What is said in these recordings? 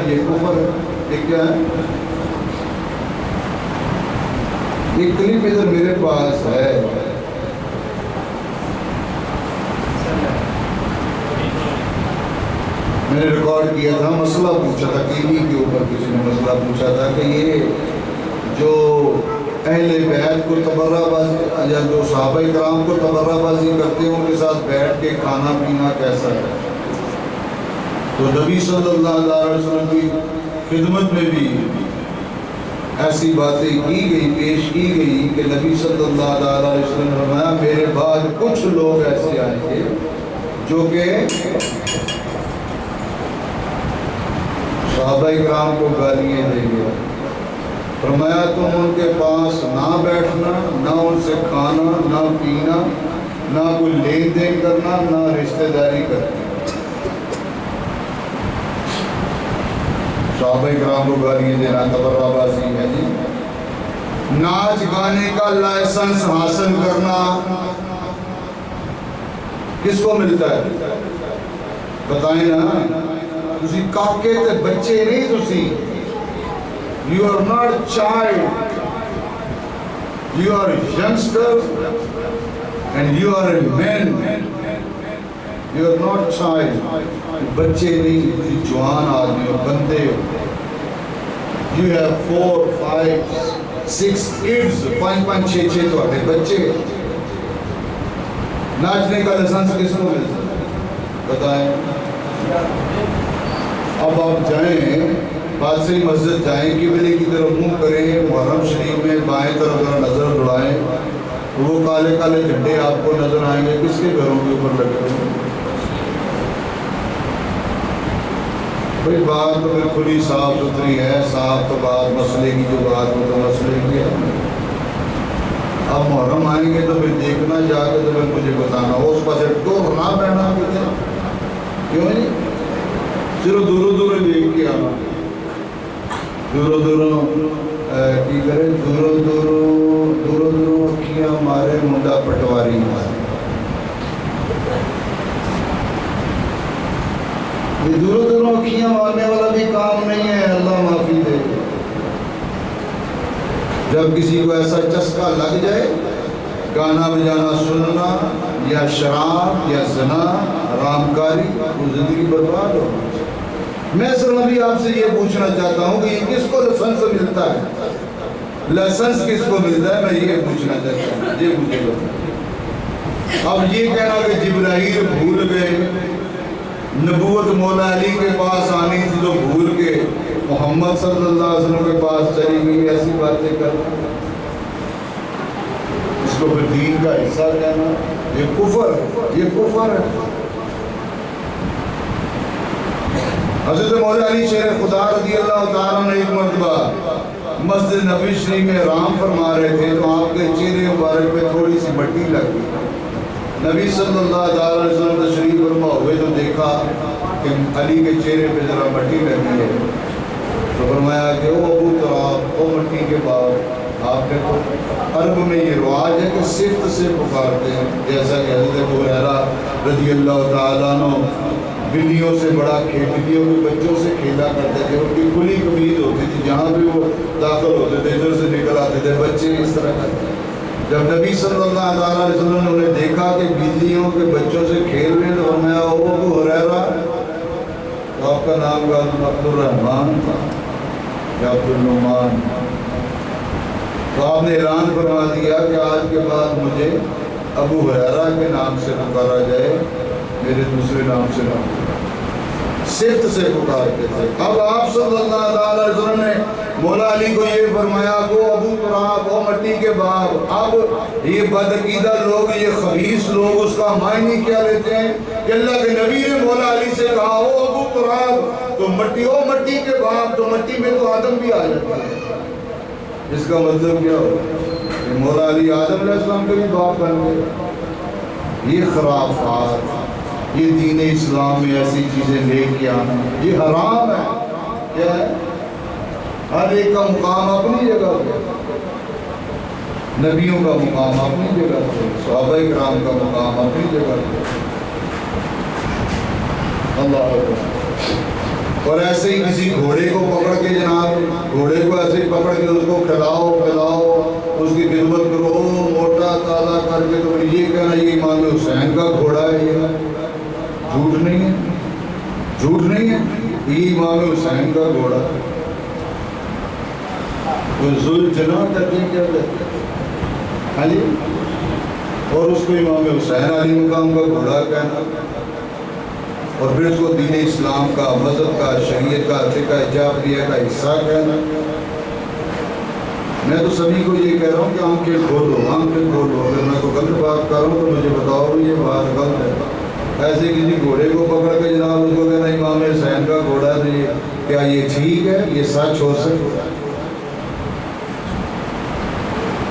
یہ کفر ہے. ایک کیا ہے؟ ایک کلپ ادھر میرے پاس ہے. میں نے ریکارڈ کیا تھا. مسئلہ پوچھا تھا ٹی وی کے اوپر. کسی نے مسئلہ پوچھا تھا کہ یہ جو اہل بیت کو تبرہ بازی یا جو صحابہ کرام کو تبرہ بازی کرتے ہیں ان کے ساتھ بیٹھ کے کھانا پینا کیسا ہے. تو نبی صلی اللہ علیہ وسلم کی خدمت میں بھی ایسی باتیں کی گئی، پیش کی گئی کہ نبی صلی اللہ علیہ وسلم نے فرمایا میرے بعد کچھ لوگ ایسے آئیں گے جو کہ صحابہ کرام کو گالیاں دیں گے. فرمایا تم ان کے پاس نہ بیٹھنا، نہ ان سے کھانا، نہ پینا، نہ کوئی لین دین کرنا، نہ رشتہ داری کرنا. صحابہ کرام کو گالیاں دینا تبرہ بازی ہے جی. ناچ گانے کا لائسنس حاصل کرنا کس کو ملتا ہے بتائیں نا. تسی کاکے تے بچے نہیں. تسی you are not a child, you are a youngster and you are a man. You are not child. بچے نہیں, تسی جوان آدمی ہو, بندے ہو. You have 4, 5, 6 kids, 5, 6 تو آتے بچے. ناچنے کا لائسنس کس کو ملتا ہے بتائیں. اب آپ جائیں بادشاہی مسجد جائیں, قبلے کی طرف منہ کریں, محرم شریف میں بائیں طرف ذرا نظر دوڑائیں, وہ کالے کالے جھنڈے آپ کو نظر آئیں گے. کس کے گھروں کے اوپر لگے ہوئے؟ بھئی بات تو بالکل ہی صاف ستھری ہے. صاف تو بات مسئلے کی جو بات ہو تو مسئلے کی ہے. اب محرم آئیں گے تو پھر دیکھنا جا کے تو پھر مجھے بتانا. اس پاس ڈور نہ پہنا کہتے کیوں نہیں, صرف دوروں دوروں دیکھ کے آنا. دوروں دوروں کی کرے, دوروں دوروں اکھیاں مارے منڈا پٹواری مارے. یہ دوروں دوروں اکھیاں مارنے والا بھی کام نہیں ہے. اللہ معافی دے. جب کسی کو ایسا چسکا لگ جائے, گانا بجانا سننا یا شراب یا زنا حرام کاری, وہ زندگی برباد ہو. میں صرف ابھی آپ سے یہ پوچھنا چاہتا ہوں کہ یہ کس کو لائسنس ملتا ہے؟ لائسنس کس کو ملتا ہے میں یہ پوچھنا چاہتا ہوں. یہ مجھے بتائیں. اب یہ کہنا کہ جبرائیل بھول گئے, نبوت مولا علی کے پاس آنی تھی تو بھول کے محمد صلی اللہ علیہ وسلم کے پاس چلی گئی, ایسی باتیں کرنا, اس کو پھر دین کا حصہ کہنا, یہ کفر ہے. حضرت مولا علی شیر خدا رضی اللہ تعالیٰ نے ایک مرتبہ مسجد نبوی شریف میں آرام فرما رہے تھے تو آپ کے چہرے مبارک پہ تھوڑی سی مٹی لگ گئی. نبی صلی اللہ علیہ وسلم تشریف فرما ہوئے تو دیکھا کہ علی کے چہرے پہ ذرا مٹی لگی ہے. تو فرمایا کہ او ابو تراب, او مٹی کے بعد آپ نے تو عرب میں یہ رواج ہے کہ صفت سے پکارتے ہیں. جیسا کہ حضرت ابو ہریرہ رضی اللہ تعالیٰ عنہ بلیوں سے بڑا بلیوں کے بچوں سے کھیلا کرتے تھے. ان کی کھلی قمید ہوتی تھی, جہاں بھی وہ داخل ہوتے تھے ادھر سے نکل آتے تھے. بچے اس طرح کرتے. جب نبی صلی اللہ علیہ وسلم نے انہیں دیکھا کہ بلیوں کے بچوں سے کھیل رہے ہیں تو فرمایا او ابو ہریرہ, تو آپ کا نام کا عبد الرحمن تھا یا عبد النعمان. تو آپ نے اعلان فرما دیا کہ آج کے بعد مجھے ابو ہریرہ کے نام سے پکارا جائے, میرے دوسرے نام سے نہ. صفت سے پکارتے تھے. اب آپ صلی اللہ علیہ وسلم نے مولا علی کو یہ فرمایا کہ ابو تراب, او مٹی کے باپ. اب یہ بدعقیدہ لوگ, یہ خبیث لوگ اس کا معنی کیا لیتے ہیں کہ اللہ کے نبی نے مولا علی سے کہا او ابو تراب, تو مٹی, او مٹی کے باپ, تو مٹی میں تو آدم بھی آ جاتا ہے. اس کا مطلب کیا ہو کہ مولا علی آدم علیہ السلام کے بھی باپ بن گئے. یہ خرافات, یہ دین اسلام میں ایسی چیزیں لے کے آنا یہ حرام ہے. کیا ہے؟ ہر ایک کا مقام اپنی جگہ پہ, نبیوں کا مقام اپنی جگہ پہ, صحابہ کرام کا مقام اپنی جگہ پہ. اللہ اور ایسے ہی کسی گھوڑے کو پکڑ کے جناب گھوڑے کو ایسے ہی پکڑ کے اس کو کھلاؤ پلاؤ اس کی خدمت کرو موٹا تازہ کر کے تو یہ کہنا یہ امام حسین کا گھوڑا ہے یہ جھوٹ نہیں ہے جھوٹ نہیں ہے یہ امام حسین کا گھوڑا ذوالجناح کہتے ہیں کیا کہتے ہیں ہاں جی اور اس کو امام حسین علی مقام کا گھوڑا کہنا اور پھر اس کو دین اسلام کا مذہب کا شریعت کا فقہ جعفریہ کا حصہ کہنا میں تو سبھی کو یہ کہہ رہا ہوں کہ آنکھیں کھولو اگر میں کوئی غلط بات کر رہا ہوں تو مجھے بتاؤ یہ بات غلط ہے ایسے کسی گھوڑے کو پکڑ کے جناب اس کو کہنا امام حسین کا گھوڑا ہے کیا یہ ٹھیک ہے یہ سچ ہو سکتا ہے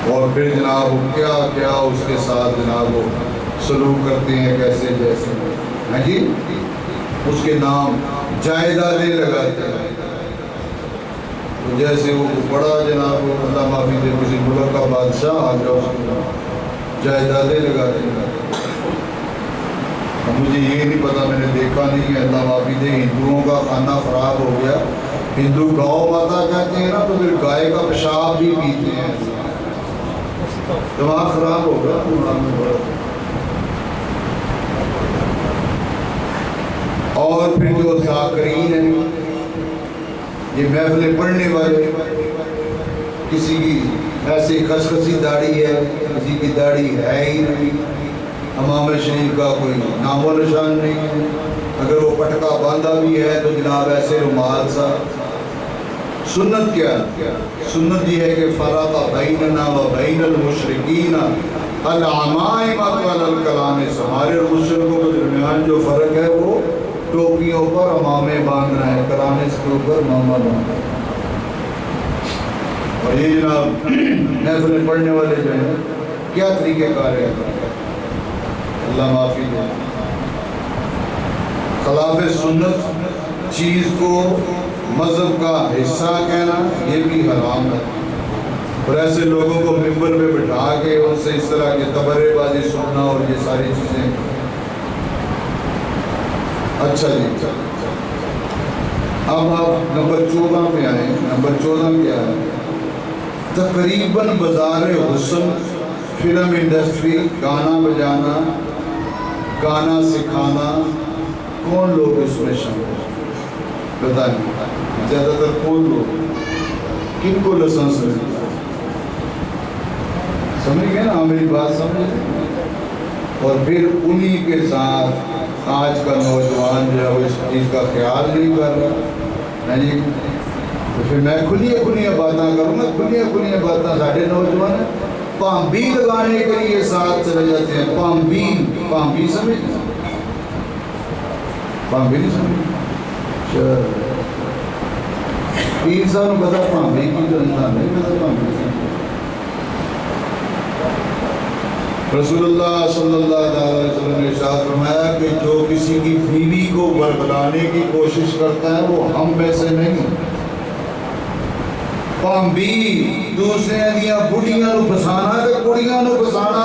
اور پھر جناب کیا کیا اس کے ساتھ جناب وہ سلوک کرتے ہیں کیسے جیسے ہاں جی اس کے نام جائیدادیں لگاتے ہیں تو جیسے وہ بڑا جناب وہ اللہ معافی دے کسی ملک کا بادشاہ آ جاؤ اس کے نام جائیدادیں لگاتے ہیں مجھے یہ نہیں پتا میں نے دیکھا نہیں ہے اللہ معافی دے ہندوؤں کا کھانا خراب ہو گیا ہندو گاؤں ماتا کہتے ہیں نا تو پھر گائے کا پیشاب بھی پیتے ہیں دماغ خراب ہوگا اور پھر جو ذاکرین ہیں یہ محفلیں پڑھنے والے کسی کی ایسی خسخسی داڑھی ہے کسی کی داڑھی ہے ہی نہیں امام شریف کا کوئی نام و نشان نہیں ہے اگر وہ پٹکا باندھا بھی ہے تو جناب ایسے رومال سا سنت کیا سنت یہ ہے کہ فرق بیننا و بین المشرکین العمائمۃ والکلانس ہمارے اور مشرکوں کے درمیان جو فرق ہے وہ ٹوپیوں پر امامے باندھنا ہے کلانس کے اوپر امامہ باندھنا ہے اور یہ جناب محفلیں پڑھنے والے جو ہیں کیا طریقہ کار ہے اللہ معافی دے خلاف سنت چیز کو مذہب کا حصہ کہنا یہ بھی حرام ہے اور ایسے لوگوں کو ممبر پہ بٹھا کے ان سے اس طرح کی تبرے بازی سننا اور یہ ساری چیزیں اچھا جی اب آپ نمبر 14 پہ آئیں نمبر 14 کیا ہے تقریباً بازار حسن فلم انڈسٹری گانا بجانا گانا سکھانا کون لوگ اس میں شامل ہیں بتائیں زیادہ تر کون لوگ کن کو لسنس ملتا ہے سمجھ گئے نا میری بات سمجھ اور پھر انہی کے ساتھ آج کا نوجوان جو ہے وہ اس چیز کا خیال نہیں کر رہا نہیں تو پھر میں کھلیاں باتاں کروں گا کھلیاں باتاں ساڑھے نوجوان ہیں پامبی لگانے کے لیے ساتھ چلے جاتے ہیں پامبی سمجھ پامبی نہیں سمجھ پیر صاحب نے پتا پامبی کی تو انسان نہیں پتا پامبی رسول اللہ صلی اللہ علیہ وسلم نے ارشاد فرمایا کہ جو کسی کی بیوی کو برگلانے کی کوشش کرتا ہے وہ ہم میں سے نہیں پامبی دوسرے دیا بڑھیاں نو پسانا تے کڑیاں نو پسانا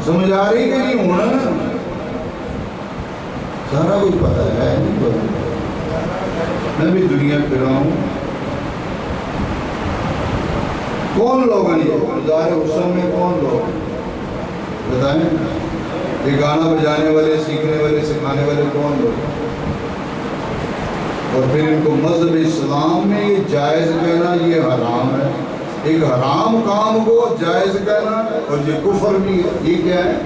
سمجھ آ رہی کہ نہیں ہونا سارا کچھ پتہ ہے نہیں پتہ میں بھی دنیا پھر رہا ہوں کون لوگ ہیں یہ بازار حسن میں کون لوگ بتائیں یہ گانا بجانے والے سیکھنے والے سکھانے والے کون لوگ اور پھر ان کو مذہب اسلام میں یہ جائز کہنا یہ حرام ہے ایک حرام کام کو جائز کہنا اور یہ کفر بھی ہے یہ کیا ہے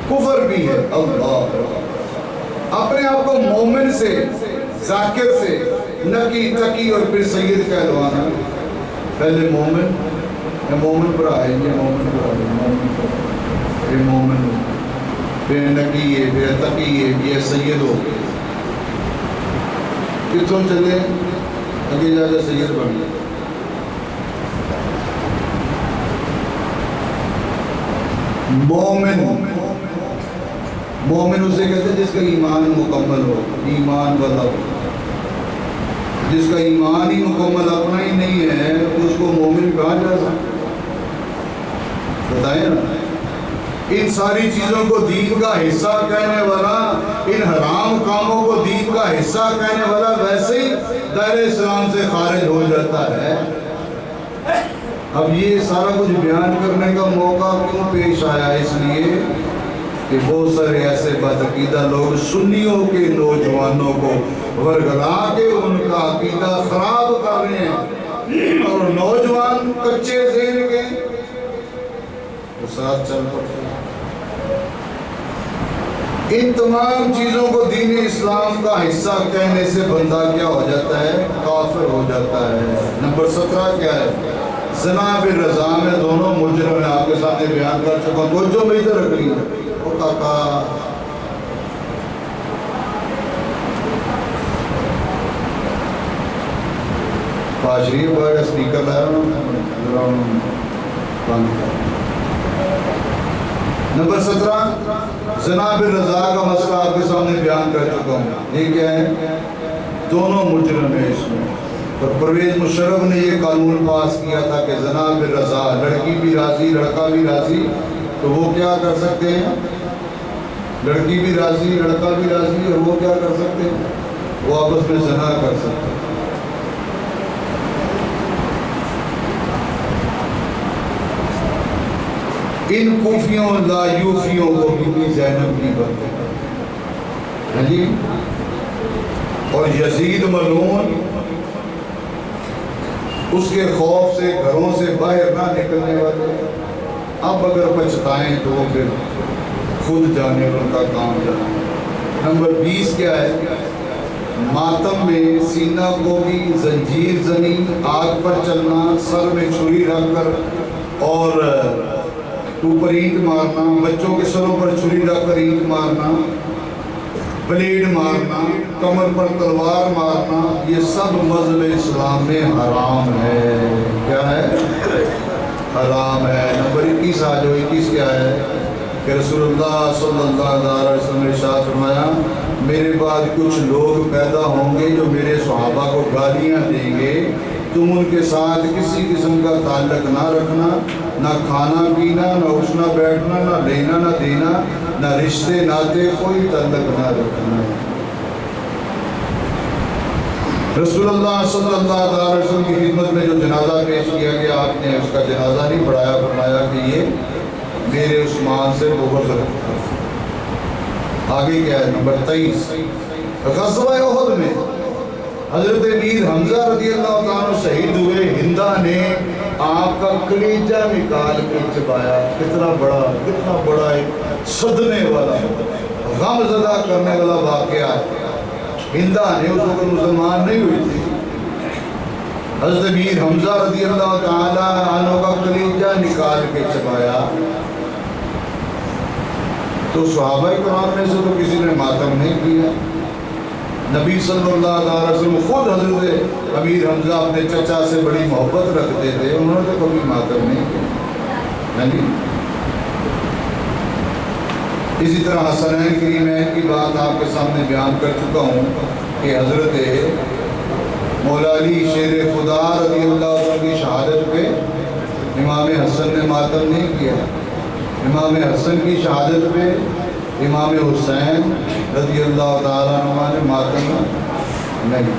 کفر بھی ہے اللہ اپنے آپ کو مومن سے ذاکر سے نکی تقی اور پھر سید کہلوانا پہلے مومن پر آئے یہ مومن پر آئے پھر مومن پھر نکی ہے پھر تقی ہے یہ سید ہو گئے کتوں چلے اگے جا کے سید بن گئے مومن اسے کہتے ہیں جس کا ایمان مکمل ہو ایمان والا ہو جس کا ایمان ہی مکمل اپنا ہی نہیں ہے اس کو مومن کہا جا سکتا بتائیں نا ان ساری چیزوں کو دین کا حصہ کہنے والا، ان حرام کاموں کو دین کا حصہ کہنے والا ویسے ہی دائرہ اسلام سے خارج ہو جاتا ہے۔ اب یہ سارا کچھ بیان کرنے کا موقع کیوں پیش آیا؟ اس لیے کہ بہت سارے ایسے بدعقیدہ لوگ سنیوں کے نوجوانوں کو ورگلا کے ان کا عقیدہ خراب کر رہے ہیں، اور نوجوان کچے ذہن کے وہ ساتھ چل پڑتے ہیں۔ ان تمام چیزوں کو دین اسلام کا حصہ کہنے سے بندہ کیا ہو جاتا ہے؟ کافر ہو جاتا ہے۔ نمبر 17 کیا ہے؟ زنا بالرضا میں دونوں مجرم میں آپ کے سامنے بیان کر چکا ہوں، توجہ میں ادھر رکھ لیجیے۔ وہ کاکا پاشری بڑا سپیکر لایا نمبر 17 زنا بالرضا کا مسئلہ آپ کے سامنے بیان کر چکا ہوں۔ یہ کیا ہے؟ دونوں مجرم ہیں اس میں۔ اور پرویز مشرف نے یہ قانون پاس کیا تھا کہ زنا بالرضا، لڑکی بھی راضی لڑکا بھی راضی، تو وہ کیا کر سکتے ہیں؟ لڑکی بھی راضی لڑکا بھی راضی، اور وہ کیا کر سکتے ہیں؟ وہ آپس میں زنا کر سکتے ہیں۔ ان کوفیوں لایوفیوں کو بی بی زینب کی بنتے ہیں جی، اور یزید ملعون اس کے خوف سے گھروں سے باہر نہ نکلنے والے، اب اگر پچھتائیں تو وہ پھر خود جانے ان کا کام جانے۔ نمبر 20 کیا ہے؟ ماتم میں سینہ کو بھی زنجیر زنی، آگ پر چلنا، سر میں چھری رکھ کر اور اوپر اینٹ مارنا، بچوں کے سروں پر چھری رکھ کر اینٹ مارنا، بلیڈ مارنا، کمر پر تلوار مارنا، یہ سب مذہب اسلام میں حرام ہے۔ کیا ہے؟ حرام ہے۔ نمبر 21 آ جو 21 کیا ہے؟ کہ رسول اللہ صلی اللہ علیہ وسلم نے ارشاد فرمایا میرے بعد کچھ لوگ پیدا ہوں گے جو میرے صحابہ کو گالیاں دیں گے، تم ان کے ساتھ کسی قسم کا تعلق نہ رکھنا، نہ کھانا پینا، نہ اٹھنا بیٹھنا، نہ لینا نہ دینا، نہ رشتے ناتے، کوئی تعلق نہ رکھنا۔ رسول اللہ صلی اللہ علیہ وسلم کی خدمت میں جو جنازہ پیش کیا گیا، آپ نے اس کا جنازہ نہیں پڑھایا، فرمایا کہ یہ میرے عثمان سے بغض رکھتا۔ آگے کیا ہے؟ نمبر 23 غزوہ احد میں حضرت امیر حمزہ رضی اللہ عنہ شہید ہوئے، ہندہ نے آپ کا کلیجہ نکال کے چبایا۔ کتنا بڑا ایک صدمے والا، غم زدہ کرنے والا واقعہ ہے۔ ہندہ نے اس وقت مسلمان نہیں ہوئی تھی، حضرت امیر حمزہ رضی اللہ تعالی عنہ کا کلیجہ نکال کے چبایا۔ تو صحابہ کرام میں سے تو کسی نے ماتم نہیں کیا۔ نبی صلی اللہ علیہ وسلم خود حضرت امیر حمزہ اپنے چچا سے بڑی محبت رکھتے تھے، انہوں نے تو کبھی ماتم نہیں کیا۔ اسی طرح حسنین کریمین کی بات آپ کے سامنے بیان کر چکا ہوں کہ حضرت مولا علی شیر خدا رضی اللہ عنہ کی شہادت پہ امام حسن نے ماتم نہیں کیا۔ امام حسن کی شہادت پہ امام حسین رضی اللہ تعالیٰ عنہ نے ماتم نہیں۔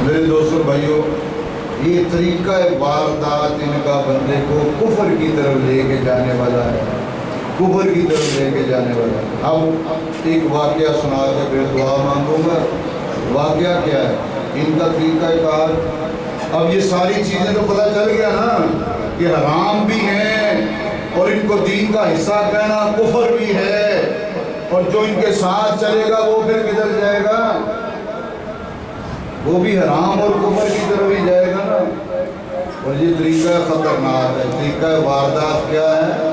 میرے دوستوں بھائیوں، یہ طریقہ واردات ان کا بندے کو کفر کی طرف لے کے جانے والا ہے، کفر کی طرف لے کے جانے والا ہے۔ اب ایک واقعہ سنا کے پھر دعا مانگوں گا۔ واقعہ کیا ہے؟ ان کا طریقہ کار۔ اب یہ ساری چیزیں تو پتہ چل گیا نا کہ حرام بھی ہیں، اور ان کو دین کا حصہ کہنا کفر بھی ہے، اور جو ان کے ساتھ چلے گا وہ پھر کدھر جائے گا؟ وہ بھی حرام اور کفر کی طرف ہی جائے گا نا۔ اور یہ طریقہ خطرناک ہے۔ طریقہ واردات کیا ہے؟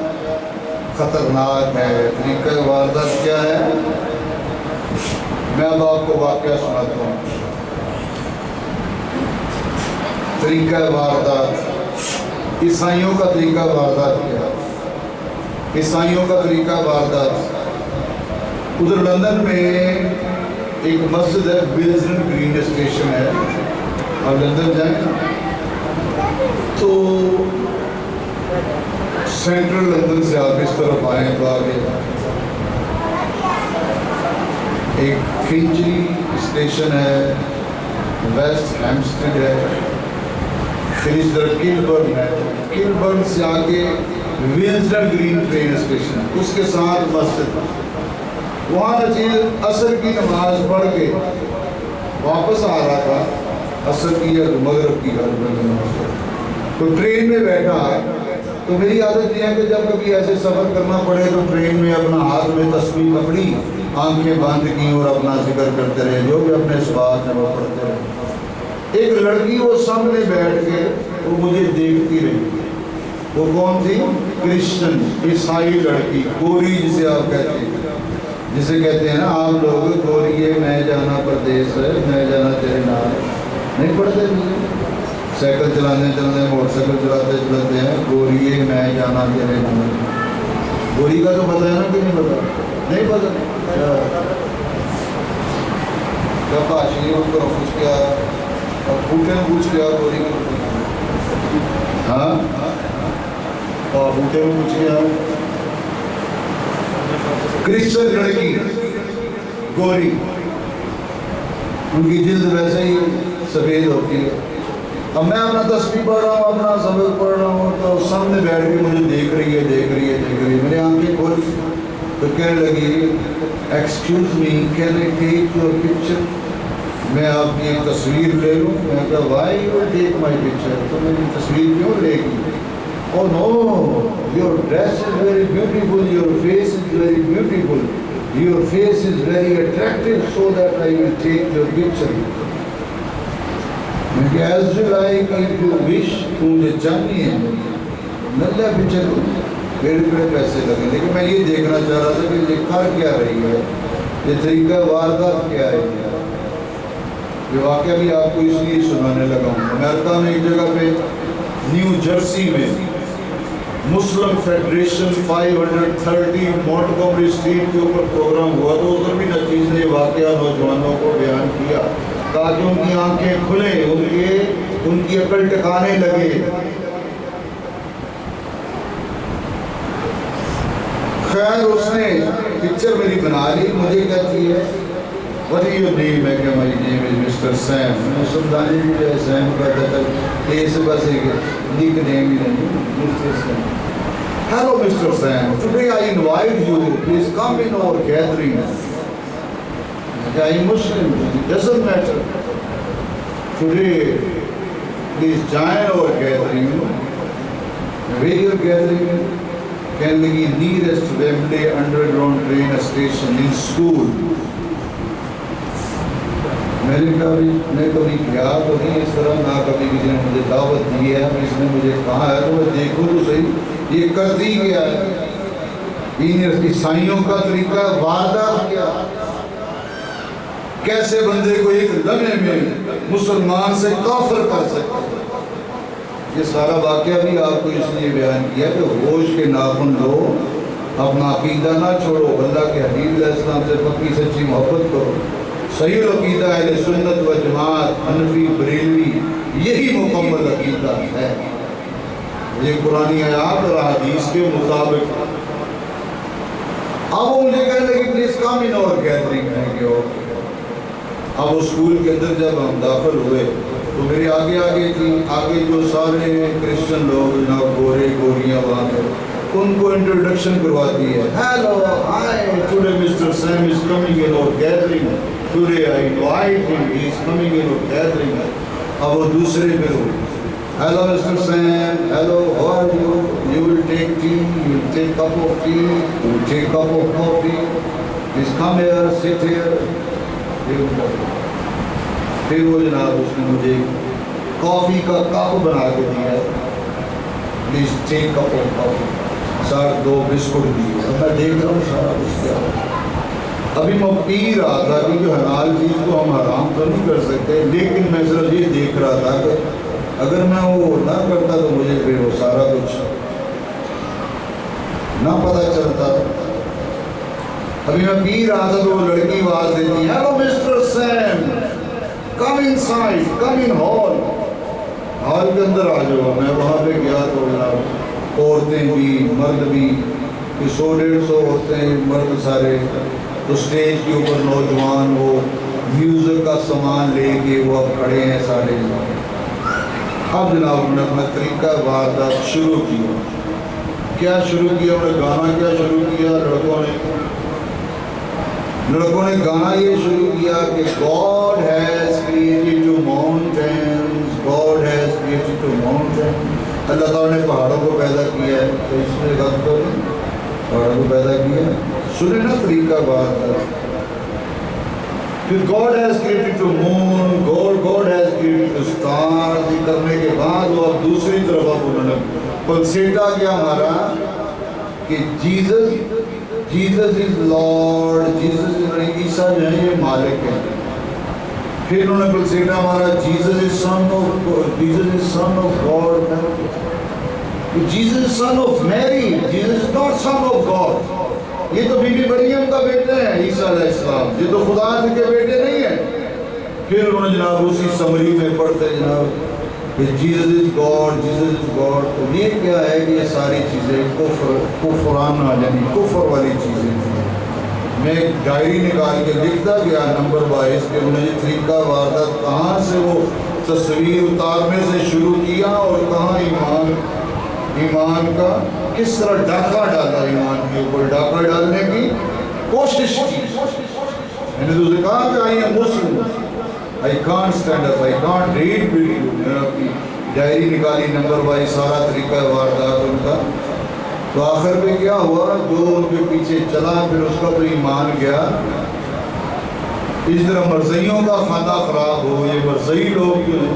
خطرناک ہے۔ طریقہ واردات کیا ہے؟ میں اب آپ کو واقعہ سناتا ہوں۔ طریقہ واردات، عیسائیوں کا طریقہ واردات کیا ہے؟ عیسائیوں کا طریقہ واردات، ادھر لندن میں ایک مسجد ہے، ویلزن گرین اسٹیشن ہے، آپ لندن جائیں تو سینٹرل لندن سے آپ اس طرف آئیں تو آگے ایک فنچلی اسٹیشن ہے، ویسٹ ہیمسٹڈ ہے، پھر اس طرح کلبرن ہے، کلبرن سے آگے ونسٹن گرین ٹرین اسٹیشن ہے، اس کے ساتھ مسجد، وہاں نچیز عصر کی نماز پڑھ کے واپس آ رہا تھا، عصر کی یا مغرب کی تو ٹرین میں بیٹھا تو میری عادت یہ ہے کہ جب کبھی ایسے سفر کرنا پڑے تو ٹرین میں اپنا ہاتھ میں تسبیح پکڑی، آنکھیں بند کی اور اپنا ذکر کرتے رہے، جو بھی اپنے سوال ہیں وہ پڑھتے رہے۔ ایک لڑکی وہ سامنے بیٹھ کے وہ مجھے دیکھتی رہی، وہ کون تھی؟ کرسچن عیسائی لڑکی، گوری جسے آپ کہتے ہیں، جسے کہتے ہیں نا آپ لوگ گوریے میں جانا پردیس ہے، میں جانا تیرے نال، نہیں پڑھتے سائیکل چلانے موٹر سائیکل چلاتے چلاتے ہیں گوریے میں جانا تیرے نال، گوری کا تو پتہ ہے نا کہ نہیں پتا؟ نہیں پتا کب آشی ان کو پوچھ کیا اب بوٹے میں پوچھ کیا گوری کا، ہاں اور بوٹے میں پوچھ کیا کرسچن لڑکی گوری، ان کی جلد ویسے ہی سفید ہوتی ہے۔ اب میں اپنا تسبیح پڑھ رہا ہوں، اپنا سبق پڑھ رہا ہوں تو سامنے بیٹھ کے مجھے دیکھ رہی ہے، میرے آنکھیں کھولی تو کہنے لگی excuse me can I take your picture, میں آپ کی ایک تصویر لے لوں؟ میں کہا why you will take my picture, تو میری تصویر کیوں لے گی؟ Oh no your dress is very beautiful, your face is very beautiful, your face is very attractive so that I will take your picture. میں کہ as you like if you wish, تو مجھے چاہنی ہے نلہ پکچر میرے پہ پیسے لگے، لیکن میں یہ دیکھنا چاہ رہا تھا کہ یہ کر کیا رہی ہے، یہ طریقہ واردات کیا ہے۔ یہ واقعہ بھی آپ کو اس لیے سنانے لگا ہوں۔ امریکہ میں ایک جگہ پہ نیو جرسی میں مسلم فیڈریشن 530 مونٹگومری اسٹریٹ کے اوپر پروگرام ہوا تو اس بھی نتیج نے یہ واقعہ نوجوانوں کو بیان کیا تاکہ ان کی آنکھیں کھلیں، ان کی عقل ٹکانے لگے۔ خیر اس نے پکچر میری بنا لی، مجھے کہتی ہے what is your name؟ میں کہ my name is Mr. Sam۔ میں سمجھانے بھی جو ہے سیم کہتا تھا یہ سے بس ایک نک نیم ہی نہیں، Mr. Sam۔ Hello Mr. Sam, today I invite you, please come in our gathering۔ I am Muslim, it doesn't matter, today please join our gathering۔ Where your gathering؟ کہنے لگی nearest Wembley underground train station in school. میں نے کبھی کیا تو نہیں اس طرح، نہ کبھی کسی نے مجھے دعوت دی ہے، اس نے مجھے کہا ہے تو میں دیکھوں تو صحیح یہ کرتی کیا ہے، ان عیسائیوں کا طریقہ واردات کیا، کیسے بندے کو ایک لمحے میں مسلمان سے کافر کر سکتے۔ یہ سارا واقعہ بھی آپ کو اس لیے بیان کیا کہ ہوش کے ناخن لو، اپنا عقیدہ نہ چھوڑو، اللہ کے حبیب علیہ السلام سے پکی سچی محبت کرو۔ صحیح عقیدہ اہل سنت و جماعت، حنفی بریلوی، یہی مکمل عقیدہ ہے، یہ قرآنی آیات اور حدیث کے مطابق۔ اب وہ مجھے کہنے لگی please come in our gathering ہے کہ اب وہ اسکول کے اندر جب ہم داخل ہوئے تو میرے آگے جو سارے کرسچن لوگ جناب گورے گوریاں وہاں پہ ان کو انٹروڈکشن کرواتی ہے۔ Hello hi today mister Sam is coming in our gathering, today I invite ہم، ہی از کمنگ ان اور گیدرنگ۔ اب وہ دوسرے پہ ہو، hello mister Sam, hello how are you, you will take tea, you will take cup of tea, you will take cup of coffee, please come here sit here. پھر وہ جناب اس نے مجھے کافی کا کپ بنا کے دیا، پلیز ٹیک کپ آف کافی، ساتھ 2 بسکٹ دیے۔ اب میں دیکھ رہا ہوں سارا کچھ کیا، ابھی میں پی رہا تھا کیونکہ حلال چیز کو ہم حرام تو نہیں کر سکتے، لیکن میں صرف یہ دیکھ رہا تھا کہ اگر میں وہ نہ کرتا تو مجھے پھر وہ سارا کچھ نہ پتہ چلتا۔ ابھی میں پی رہا تھا تو وہ لڑکی آواز دیتی ہے، ہیلو مسٹر سیم، کم ان سائڈ، کم ان ہال، ہال کے اندر آ جاؤ۔ میں وہاں پہ گیا تو عورتیں بھی مرد بھی، 100-150 عورتیں مرد سارے، تو اسٹیج کے اوپر نوجوان وہ میوزک کا سامان لے کے وہ اب کھڑے ہیں سارے۔ اب جناب انہوں نے اپنا طریقہ واردات شروع کیا۔ کیا شروع کیا؟ انہوں نے گانا کیا شروع کیا؟ لڑکوں نے گانا یہ شروع کیا کہ God has created two mountains, God has created two mountains۔ اللہ تعالیٰ نے پہاڑوں کو پیدا کیا ہے، تو اس میں غلط تو نہیں، پہاڑوں کو پیدا کیا ہے۔ سنیں نا طریقہ واردات۔ پھر God has created two moon, God has created two stars، یہ کرنے کے بعد وہ اب دوسری طرف اب انہوں نے پلسیٹا کیا ہمارا کہ جیزس از لارڈ، عیسیٰ جو ہے یہ مالک ہے۔ پھر انہوں نے پلسیٹا ہمارا Jesus is son of God, Jesus is son of Mary, Jesus is not son of God. یہ تو بی بی مریم کا بیٹا ہے عیسیٰ علیہ السلام، یہ تو خدا کے بیٹے نہیں ہیں۔ پھر انہوں نے جناب اسی سمری میں پڑھتے جناب کہ Jesus is God, Jesus is God. تو یہ کیا ہے کہ یہ ساری چیزیں کفرانہ یعنی کفر والی چیزیں تھیں۔ میں ایک ڈائری نکال کے لکھتا گیا نمبر 22 کہ انہوں نے یہ طریقہ واردات کہاں سے وہ تصویر اتارنے سے شروع کیا اور کہاں ایمان کا کس طرح ڈاکہ ڈالا، ایمان کے اوپر ڈاکہ ڈالنے کی کوشش کی۔ میں نے تو اسے کہا کہ I am Muslim, I can't stand up, I can't read video۔ میں نے اپنی ڈائری نکالی نمبر 22 سارا طریقہ واردات ان کا۔ تو آخر میں کیا ہوا، جو ان کے پیچھے چلا پھر اس کا تو ایمان گیا۔ اس طرح مرزائیوں کا کھانا خراب ہو، یہ مرزائی لوگ جو ہیں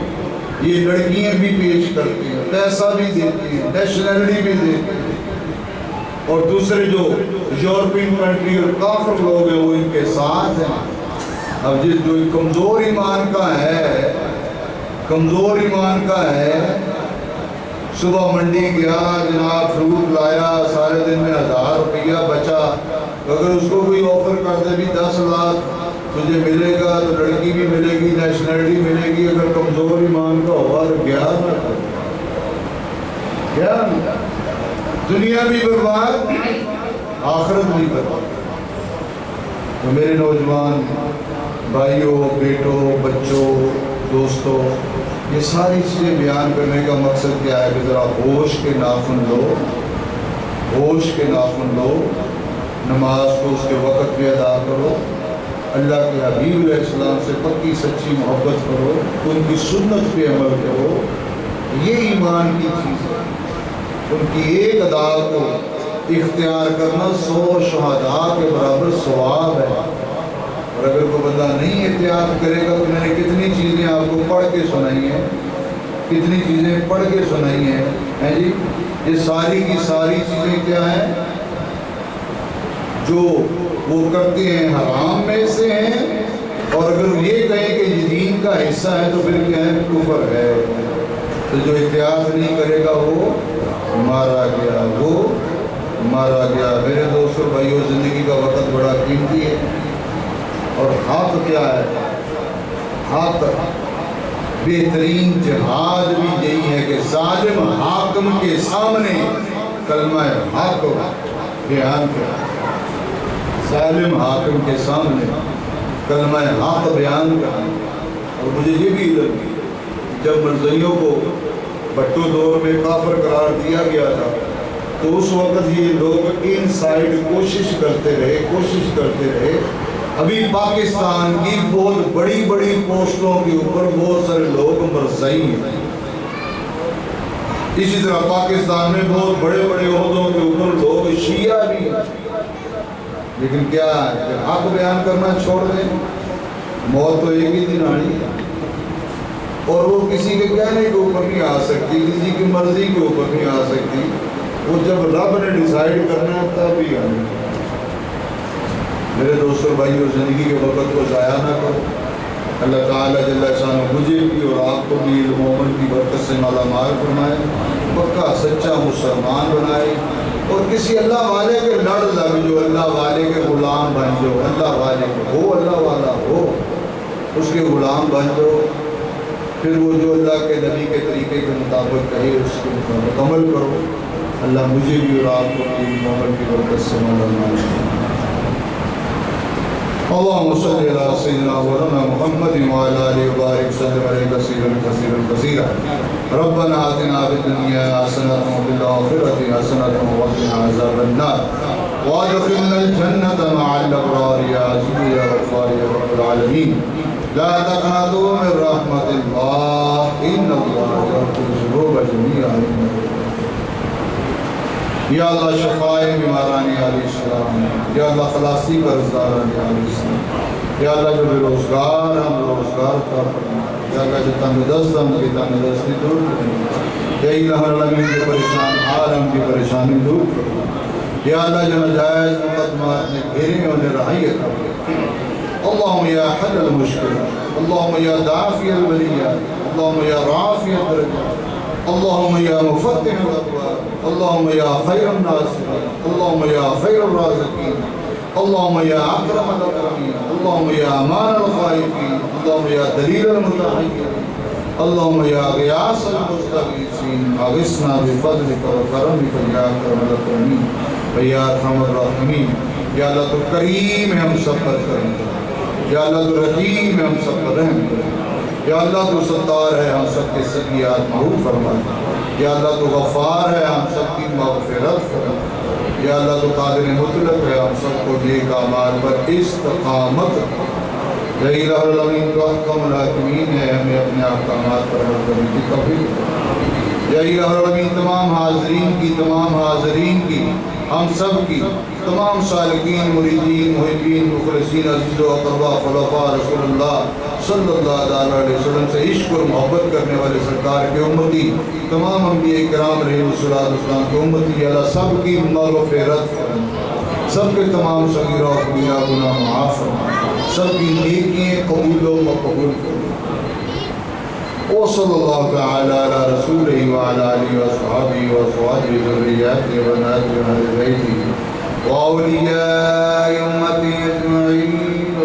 یہ لڑکیاں بھی پیش کرتے ہیں، پیسہ بھی دیتے ہیں، نیشنلٹی بھی دیتے ہیں، اور دوسرے جو یورپین کنٹری اور کافر لوگ ہیں وہ ان کے ساتھ ہیں۔ اب جس جو کمزور ایمان کا ہے صبح منڈی گیا جناب، فروٹ لایا، سارے دن میں 1000 روپیہ بچا، اگر اس کو کوئی آفر کر دے بھی 10 لاکھ تجھے ملے گا تو لڑکی بھی ملے گی، نیشنلٹی ملے گی، اگر کمزور ایمان کا ہوا تو گیا دنیا بھی برباد آخرت بھی برباد۔ تو میرے نوجوان بھائیوں، بیٹوں، بچوں، دوستوں، یہ ساری چیزیں بیان کرنے کا مقصد کیا ہے کہ ذرا ہوش کے ناخن لو، نماز کو اس کے وقت پہ ادا کرو، اللہ کے حبیب علیہ السلام سے پکی سچی محبت کرو، ان کی سنت پہ عمل کرو، یہ ایمان کی چیز ہے۔ ان کی ایک ادا کو اختیار کرنا 100 شہداء کے برابر ثواب ہے۔ اور اگر کوئی بندہ نہیں احتیاط کرے گا تو میں نے کتنی چیزیں آپ کو پڑھ کے سنائی ہیں جی، یہ ساری کی ساری چیزیں کیا ہیں جو وہ کرتے ہیں حرام میں سے ہیں، اور اگر یہ کہیں کہ یہ دین کا حصہ ہے تو پھر کیا ہے، کفر ہے۔ تو جو احتیاط نہیں کرے گا وہ مارا گیا۔ میرے دوستوں بھائیوں، زندگی کا وقت بڑا قیمتی ہے، اور حق کیا ہے؟ حق بہترین جہاد بھی یہی ہے کہ ظالم حاکم کے سامنے کلمہ حق بیان کرنا، ظالم حاکم کے سامنے کلمہ حق بیان کرنا۔ اور مجھے یہ بھی علم ہے جب مرزائیوں کو بھٹو دور میں کافر قرار دیا گیا تھا تو اس وقت یہ لوگ ان سائڈ کوشش کرتے رہے۔ ابھی پاکستان کی بہت بڑی پوسٹوں کے اوپر بہت سارے لوگ مرزائی ہیں، اسی طرح پاکستان میں بہت بڑے عہدوں کے اوپر لوگ شیعہ بھی ہیں، لیکن کیا ہے، حق بیان کرنا چھوڑ دیں، موت تو ایک ہی دن آنی ہے، اور وہ کسی کے کہنے کے اوپر نہیں آ سکتی، کسی کی مرضی کے اوپر نہیں آ سکتی، وہ جب رب نے ڈیسائیڈ کرنا ہے تب ہی آنی ہے۔ میرے دوستوں بھائیوں، زندگی کے وقت کو ضائع نہ کرو۔ اللہ تعالیٰ جل شانہ مجھے بھی اور آپ کو بھی علم و عمل کی برکت سے مالا مال فرمائے، پکا سچا مسلمان بنائے، اور کسی اللہ والے کے لڑ لگ جو اللہ والے کے غلام بن جو، اللہ والے کے ہو، اللہ والا ہو، اس کے غلام بن جو، پھر وہ جو اللہ کے نبی کے طریقے کے مطابق کہے اس کے مطابق عمل کرو۔ اللہ مجھے بھی اور آپ کو اپنی محبت کی برکت سے مولانا اللهم صل على سيدنا مولانا محمد وعلى آله وبارك وسلم عليه كثيرا كثيرا كثيرا ربنا آتنا في الدنيا حسنة وفي الآخرة حسنة وقنا عذاب النار وادخلنا الجنة مع الأبرار يا عزيز يا غفار يا رب العالمين لا تقنطوا من رحمة الله إن الله يغفر الذنوب جميعا یا اللہ شفائے بیماران علیہ السلام، یا اللہ خلاصی قرضداران علیہ السلام، یا اللہ جو بے روزگار ہم روزگار کا فرما، یا اللہ جو تنگ دست ہم کی تنگ دستی دور کریں، یا الہ العالمین کے پریشان حال ہم کی پریشانی دور کریں، یا اللہ جو نجائز مقدمات نے گھیرے انہیں رہائی عطا کریں۔ اللہم یا حل المشکل، اللہم یا دافی البلیات، اللہم یا رافی الدرجات، اللهم يا مفتح الأبواب، اللهم يا خير الناصرين، اللهم يا خير الرازقين، اللهم يا أكرم الأكرمين، اللهم يا أمان الخائفين، اللهم يا دليل المتحيرين، اللهم يا غياث المستغيثين، أغثنا بفضلك وكرمك يا أكرم الأكرمين ويا أرحم الراحمين۔ یا اللہ تو کریم ہے، ہم سب پر کرم کرے، یا اللہ تو رحیم ہے، ہم سب پر رحم کرے، یا اللہ تو ستار ہے، ہم سب کے سیئات معاف فرمائے، یا اللہ تو غفار ہے، ہم سب کی مغفرت فرمائے، یا اللہ تو قادر مطلق ہے، ہم سب کو نیک اعمال پر استقامت، یا الہ العالمین تو احکم الحاکمین ہے، ہمیں اپنے احکامات پر عمل کرنے کی توفیق دے، یا الہ العالمین تمام حاضرین کی ہم سب کی، تمام سالکین مریدین محبین مخلصین عزیز و اقربا خلفاء رسول اللہ صلی اللہ علیہ وسلم سے عشق اور محبت کرنے والے سرکار کے امتی، تمام انبیاء کرام علیہ السلام کے امتی، اللہ سب کی مغفرت فرمائے، سب کے تمام صغیرہ و کبیرہ گناہ معاف فرمائے، سب کی نیکیاں قبول و مقبول فرمائے۔ وصلی اللہ تعالی علی رسولہ وعلی آلہ وصحابہ وازواجہ ذریاتہ وبناتہ واہل بیتہ وأولياء أمتي أجمعين